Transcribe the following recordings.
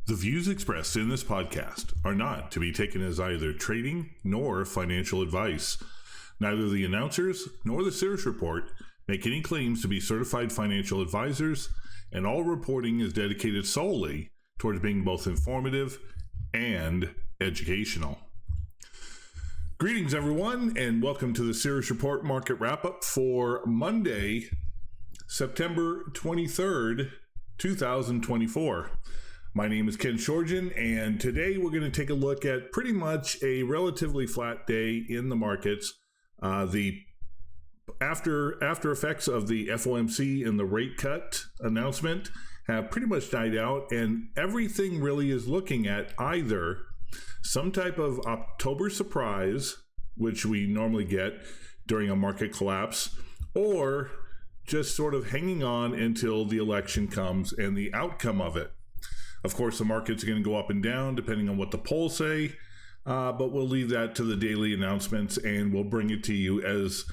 The views expressed in this podcast are not to be taken as either trading nor financial advice. Neither the announcers nor the Sirius Report make any claims to be certified financial advisors, and all reporting is dedicated solely towards being both informative and educational. Greetings, everyone, and welcome to the Sirius Report Market Wrap-Up for Monday, September 23rd, 2024. My name is Ken Shorgen, and today we're going to take a look at pretty much a relatively flat day in the markets. The after effects of the FOMC and the rate cut announcement have pretty much died out, and everything really is looking at either some type of October surprise, which we normally get during a market collapse, or just sort of hanging on until the election comes and the outcome of it. Of course, the market's going to go up and down depending on what the polls say, but we'll leave that to the daily announcements, and we'll bring it to you as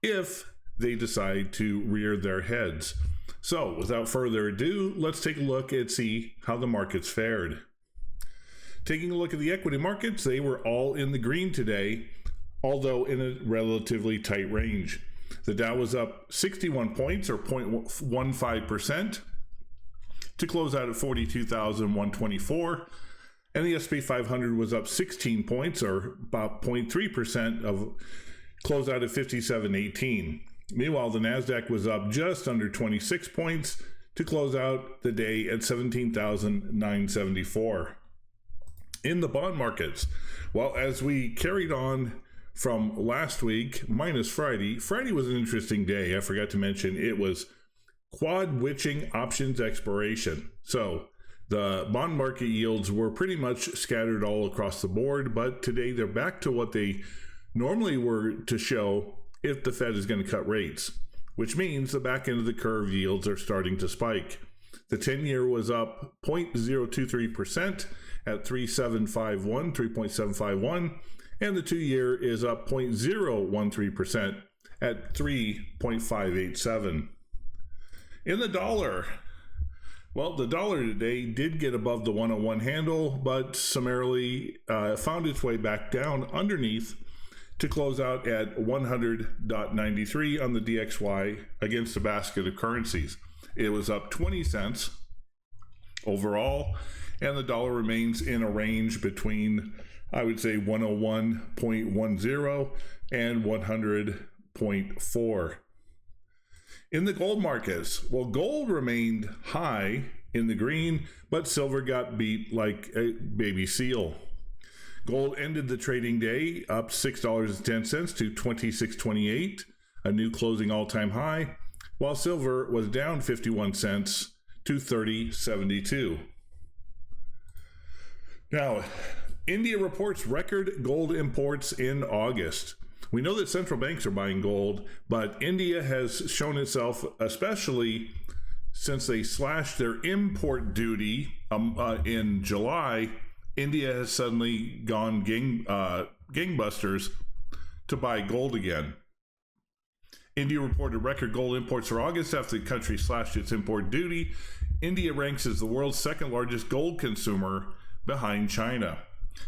if they decide to rear their heads. So without further ado, let's take a look and see how the markets fared. Taking a look at the equity markets, they were all in the green today, although in a relatively tight range. The Dow was up 61 points, or 0.15%, to close out at 42,124, and the S&P 500 was up 16 points, or about 0.3%, of close out at 5718. Meanwhile, the Nasdaq was up just under 26 points to close out the day at 17,974. In the bond markets, well, as we carried on from last week, minus Friday was an interesting day. I forgot to mention it was quad witching options expiration. So the bond market yields were pretty much scattered all across the board, but today they're back to what they normally were to show if the Fed is going to cut rates, which means the back end of the curve yields are starting to spike. The 10-year was up 0.023% at 3.751, and the 2-year is up 0.013% at 3.587. In the dollar, well, the dollar today did get above the 101 handle, but summarily found its way back down underneath to close out at 100.93 on the DXY against a basket of currencies. It was up 20 cents overall, and the dollar remains in a range between, I would say, 101.10 and 100.4. In the gold markets, well, gold remained high in the green, but silver got beat like a baby seal. Gold ended the trading day up $6.10 to $26.28, a new closing all-time high, while silver was down 51 cents to $30.72. Now, India reports record gold imports in August. We know that central banks are buying gold, but India has shown itself, especially since they slashed their import duty in July. India has suddenly gone gangbusters to buy gold again. India reported record gold imports for August after the country slashed its import duty. India ranks as the world's second largest gold consumer, behind China.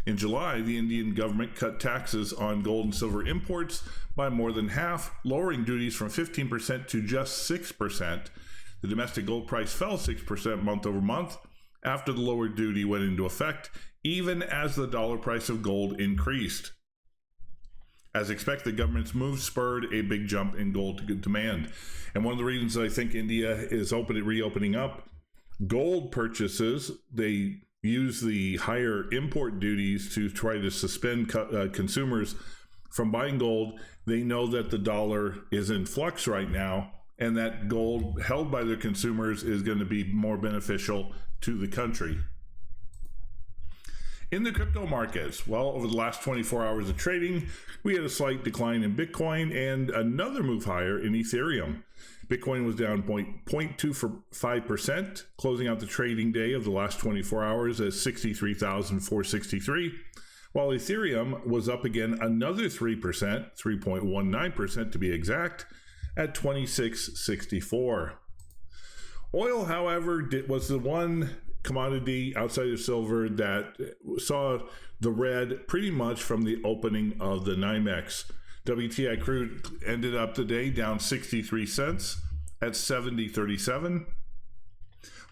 In July, the Indian government cut taxes on gold and silver imports by more than half, lowering duties from 15% to just 6%. The domestic gold price fell 6% month over month after the lower duty went into effect, even as the dollar price of gold increased. As expected, the government's move spurred a big jump in gold demand. And one of the reasons I think India is reopening up gold purchases, they use the higher import duties to try to suspend consumers from buying gold. They know that the dollar is in flux right now, and that gold held by the consumers is going to be more beneficial to the country. In the crypto markets, well, over the last 24 hours of trading, we had a slight decline in Bitcoin and another move higher in Ethereum. Bitcoin was down 0.25%, closing out the trading day of the last 24 hours at 63,463, while Ethereum was up again another 3%, 3.19% to be exact, at 2664. Oil, however, was the one commodity outside of silver that saw the red pretty much from the opening of the NYMEX. WTI crude ended up the day down 63 cents at 70.37,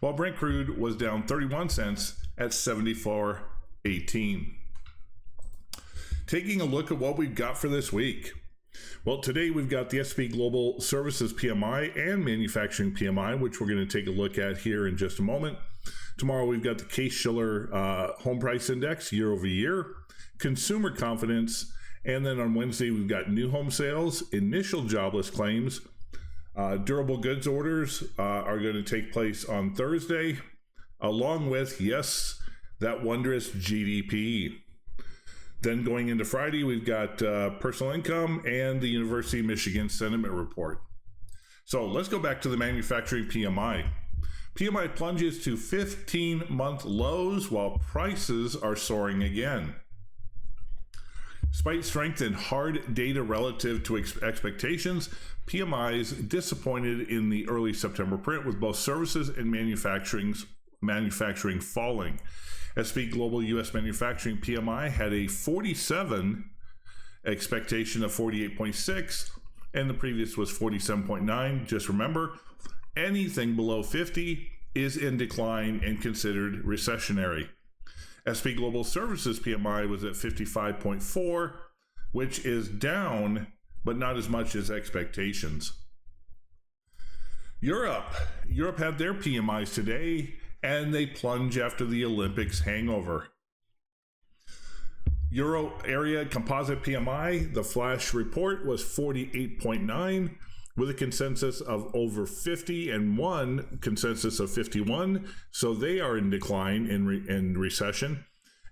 while Brent crude was down 31 cents at 74.18. Taking a look at what we've got for this week. Well, today we've got the S&P Global Services PMI and Manufacturing PMI, which we're going to take a look at here in just a moment. Tomorrow we've got the Case-Shiller Home Price Index year over year, consumer confidence, and then on Wednesday we've got new home sales, initial jobless claims, durable goods orders are going to take place on Thursday, along with, yes, that wondrous GDP. Then going into Friday, we've got personal income and the University of Michigan sentiment report. So let's go back to the manufacturing PMI. PMI plunges to 15-month lows while prices are soaring again. Despite strength in hard data relative to expectations, PMIs disappointed in the early September print, with both services and manufacturing falling. S&P Global U.S. Manufacturing PMI had a 47 expectation of 48.6, and the previous was 47.9. Just remember, anything below 50 is in decline and considered recessionary. S&P Global Services PMI was at 55.4, which is down, but not as much as expectations. Europe had their PMIs today, and they plunge after the Olympics hangover. Euro area composite PMI, the flash report, was 48.9, with a consensus of over 50 and one consensus of 51. So they are in decline in recession.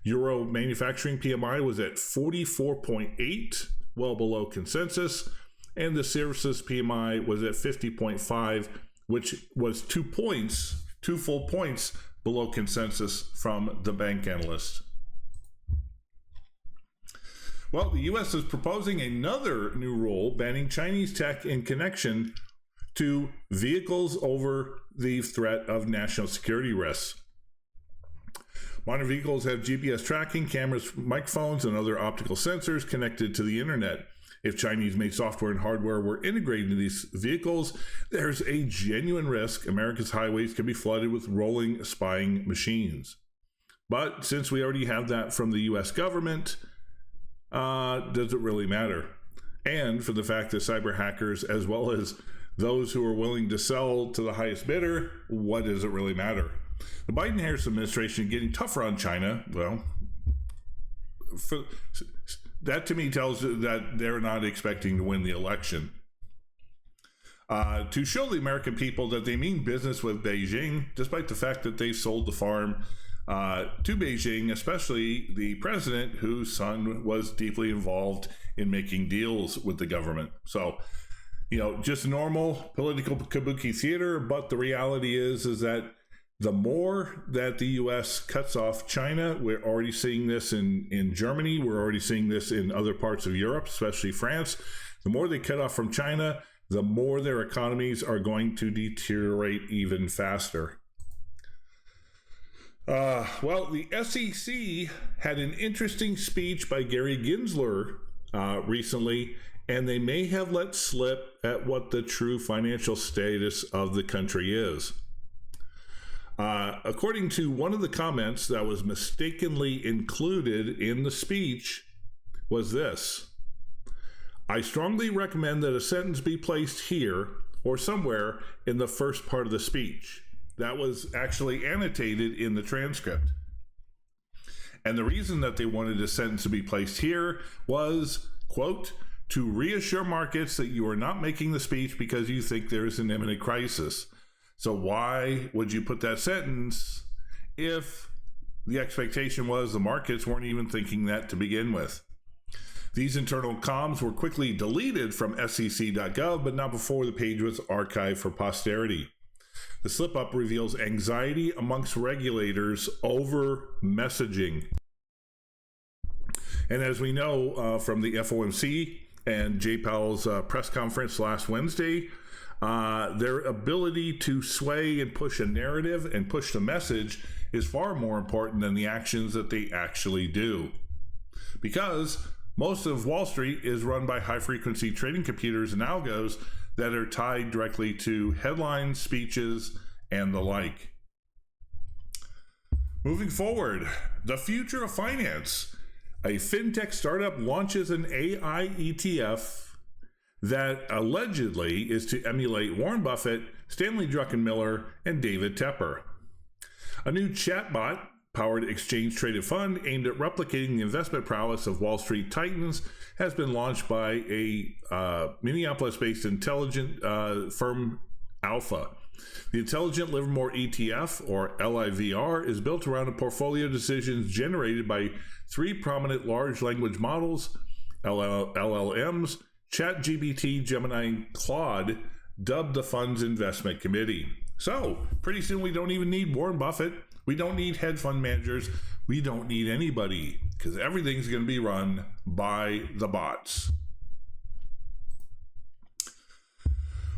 Euro manufacturing PMI was at 44.8, well below consensus. And the services PMI was at 50.5, which was 2 full points below consensus from the bank analyst. Well, the U.S. is proposing another new rule banning Chinese tech in connection to vehicles over the threat of national security risks. Modern vehicles have GPS tracking, cameras, microphones, and other optical sensors connected to the internet. If Chinese-made software and hardware were integrated into these vehicles, there's a genuine risk America's highways could be flooded with rolling spying machines. But since we already have that from the U.S. government, does it really matter? And for the fact that cyber hackers, as well as those who are willing to sell to the highest bidder, what does it really matter? The Biden-Harris administration getting tougher on China, well, that to me tells that they're not expecting to win the election. To show the American people that they mean business with Beijing, despite the fact that they sold the farm to Beijing, especially the president, whose son was deeply involved in making deals with the government. So, just normal political kabuki theater, but the reality is that the more that the U.S. cuts off China, we're already seeing this in Germany, we're already seeing this in other parts of Europe, especially France. The more they cut off from China, the more their economies are going to deteriorate even faster. Well, the SEC had an interesting speech by Gary Gensler recently, and they may have let slip at what the true financial status of the country is. According to one of the comments that was mistakenly included in the speech was this: I strongly recommend that a sentence be placed here or somewhere in the first part of the speech. That was actually annotated in the transcript. And the reason that they wanted a sentence to be placed here was, quote, to reassure markets that you are not making the speech because you think there is an imminent crisis. So why would you put that sentence if the expectation was the markets weren't even thinking that to begin with? These internal comms were quickly deleted from sec.gov, but not before the page was archived for posterity. The slip-up reveals anxiety amongst regulators over messaging. And as we know from the FOMC and Jay Powell's press conference last Wednesday, their ability to sway and push a narrative and push the message is far more important than the actions that they actually do. Because most of Wall Street is run by high-frequency trading computers and algos that are tied directly to headlines, speeches, and the like. Moving forward, the future of finance. A fintech startup launches an AI ETF that allegedly is to emulate Warren Buffett, Stanley Druckenmiller, and David Tepper. A new chatbot powered exchange-traded fund aimed at replicating the investment prowess of Wall Street titans has been launched by a Minneapolis-based intelligent firm Alpha. The Intelligent Livermore ETF, or LIVR, is built around a portfolio decisions generated by three prominent large language models, LLMs, ChatGPT, Gemini, and Claude, dubbed the fund's investment committee. So, pretty soon we don't even need Warren Buffett. We don't need hedge fund managers. We don't need anybody, because everything's going to be run by the bots.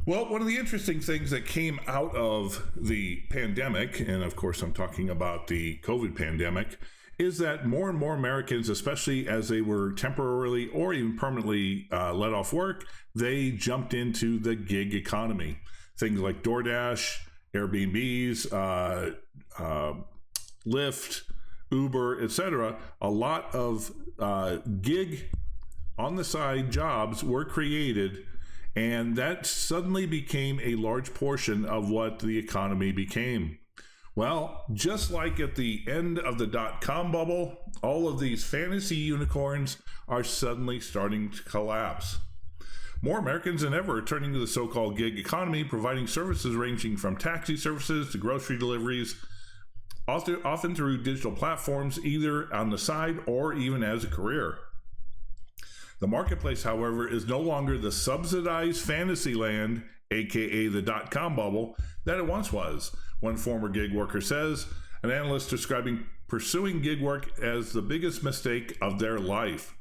Well, one of the interesting things that came out of the pandemic, and of course I'm talking about the COVID pandemic, is that more and more Americans, especially as they were temporarily or even permanently let off work, they jumped into the gig economy. Things like DoorDash, Airbnbs, Lyft, Uber, etc. A lot of gig on the side jobs were created, and that suddenly became a large portion of what the economy became. Well, just like at the end of the dot-com bubble, all of these fantasy unicorns are suddenly starting to collapse. More Americans than ever are turning to the so-called gig economy, providing services ranging from taxi services to grocery deliveries, often through digital platforms, either on the side or even as a career. The marketplace, however, is no longer the subsidized fantasy land, aka the dot-com bubble, that it once was. One former gig worker says, an analyst describing pursuing gig work as the biggest mistake of their life.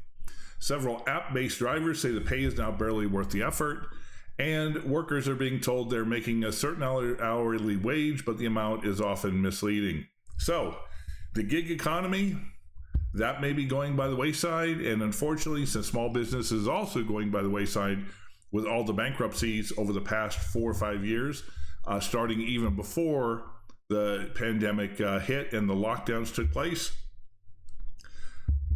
Several app-based drivers say the pay is now barely worth the effort, and workers are being told they're making a certain hourly wage, but the amount is often misleading. So, the gig economy, that may be going by the wayside, and unfortunately, since small business is also going by the wayside with all the bankruptcies over the past 4 or 5 years, starting even before the pandemic hit and the lockdowns took place,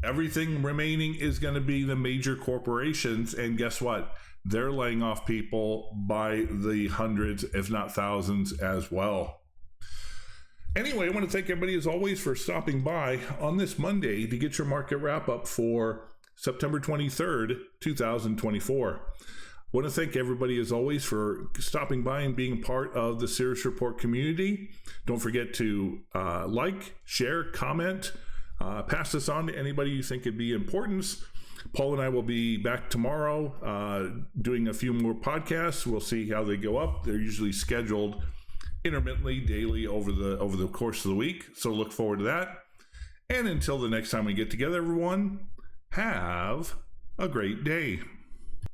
everything remaining is going to be the major corporations, and guess what? They're laying off people by the hundreds, if not thousands, as well. Anyway, I want to thank everybody, as always, for stopping by on this Monday to get your market wrap-up for September 23rd, 2024. I want to thank everybody, as always, for stopping by and being part of the Sirius Report community. Don't forget to like, share, comment, pass this on to anybody you think could be importance. Paul and I will be back tomorrow doing a few more podcasts. We'll see how they go up. They're usually scheduled intermittently, daily, over the course of the week. So look forward to that. And until the next time we get together, everyone, have a great day.